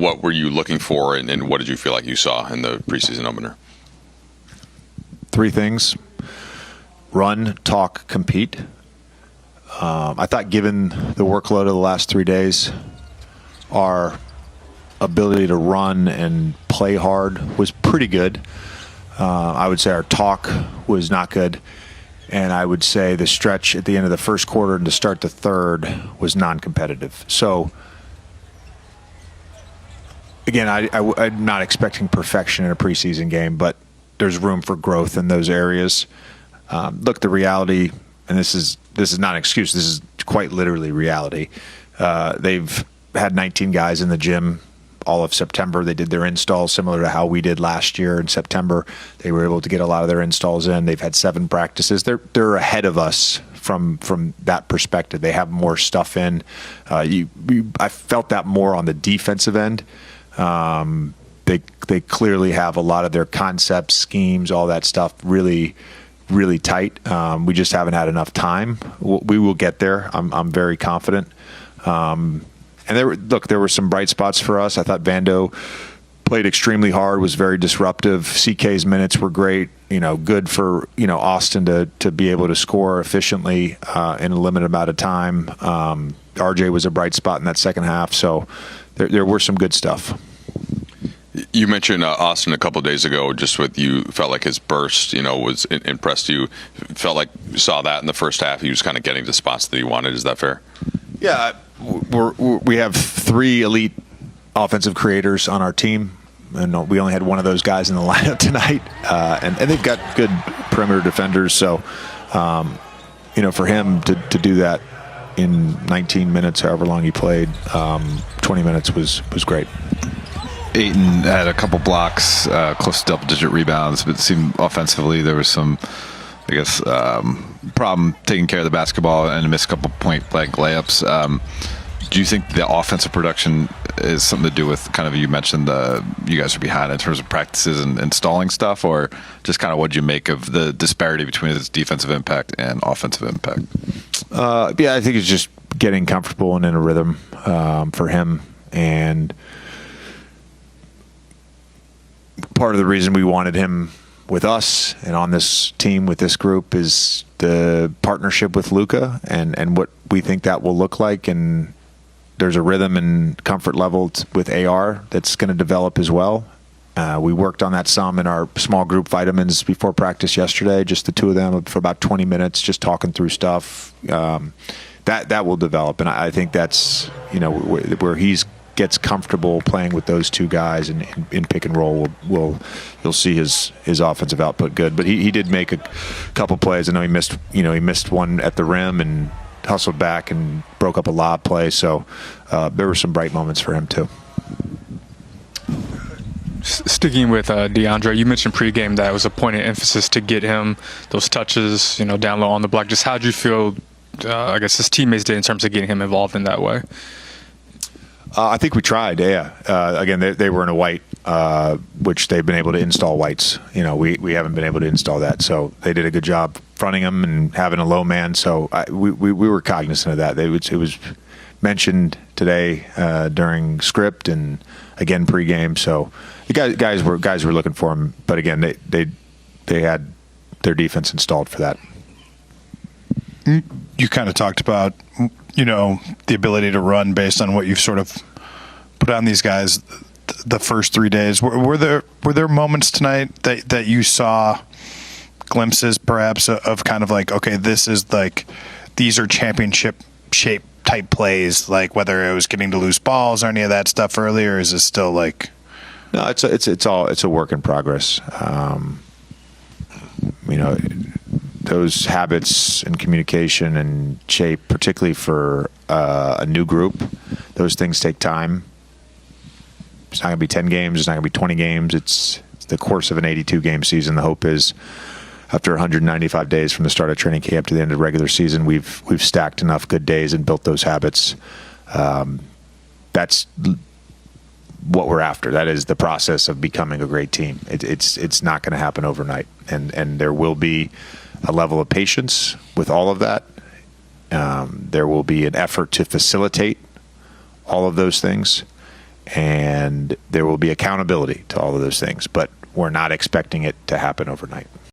what were you looking for, and what did you feel like you saw in the preseason opener? 3 things: run, talk, compete. I thought, given the workload of the last 3 days, our ability to run and play hard was pretty good. I would say our talk was not good. And I would say the stretch at the end of the first quarter and to start the third was non-competitive. So, again, I'm not expecting perfection in a preseason game, but there's room for growth in those areas. Look, the reality, and this is not an excuse, this is quite literally reality. They've had 19 guys in the gym all of September. They did their installs similar to how we did last year in September. They were able to get a lot of their installs in. They've had 7 practices. They're ahead of us from that perspective. They have more stuff in. I felt that more on the defensive end. They clearly have a lot of their concepts, schemes, all that stuff really, really tight. We just haven't had enough time. We will get there. I'm very confident. And there were some bright spots for us. I thought Vando played extremely hard, was very disruptive. CK's minutes were great. Good for Austin to be able to score efficiently in a limited amount of time. RJ was a bright spot in that second half. So there were some good stuff. You mentioned Austin a couple of days ago. Just with you felt like his burst, was impressed you. Felt like you saw that in the first half. He was kind of getting to spots that he wanted. Is that fair? Yeah. We have 3 elite offensive creators on our team, and we only had one of those guys in the lineup tonight. And they've got good perimeter defenders. So, for him to do that in 19 minutes, however long he played, 20 minutes was great. Ayton had a couple blocks, close to double-digit rebounds, but it seemed offensively there was some, problem taking care of the basketball and missed a couple point-blank layups. Do you think the offensive production is something to do with kind of, you mentioned you guys are behind in terms of practices and installing stuff, or just kind of what did you make of the disparity between its defensive impact and offensive impact? I think it's just getting comfortable and in a rhythm for him. And part of the reason we wanted him with us and on this team with this group is the partnership with Luka and what we think that will look like. And there's a rhythm and comfort level with AR that's going to develop as well. We worked on that some in our small group vitamins before practice yesterday, just the 2 of them for about 20 minutes, just talking through stuff. That will develop. And I think that's, where he's gets comfortable playing with those 2 guys in pick and roll, you'll see his offensive output good. But he did make a couple plays. I know he missed one at the rim and hustled back and broke up a lob play. So there were some bright moments for him too. Sticking with DeAndre, you mentioned pregame that it was a point of emphasis to get him those touches, down low on the block. Just how did you feel, his teammates did in terms of getting him involved in that way? I think we tried, yeah. Again, they were in a white, which they've been able to install whites. We haven't been able to install that. So they did a good job fronting them and having a low man. So we were cognizant of that. It was mentioned today during script and again pregame. So the guys were looking for him. But again, they had their defense installed for that. You kind of talked about the ability to run based on what you've sort of put on these guys the first 3 days. Were there moments tonight that you saw glimpses perhaps of kind of like, okay, this is like, these are championship shape type plays, like whether it was getting to loose balls or any of that stuff earlier? Or is it still like? No, it's a work in progress. Those habits and communication and shape, particularly for a new group, those things take time. It's not going to be 10 games. It's not going to be 20 games. It's the course of an 82-game season. The hope is after 195 days from the start of training camp to the end of the regular season, we've stacked enough good days and built those habits. That's what we're after. That is the process of becoming a great team. It's not going to happen overnight, and there will be a level of patience with all of that. There will be an effort to facilitate all of those things, and there will be accountability to all of those things, but we're not expecting it to happen overnight.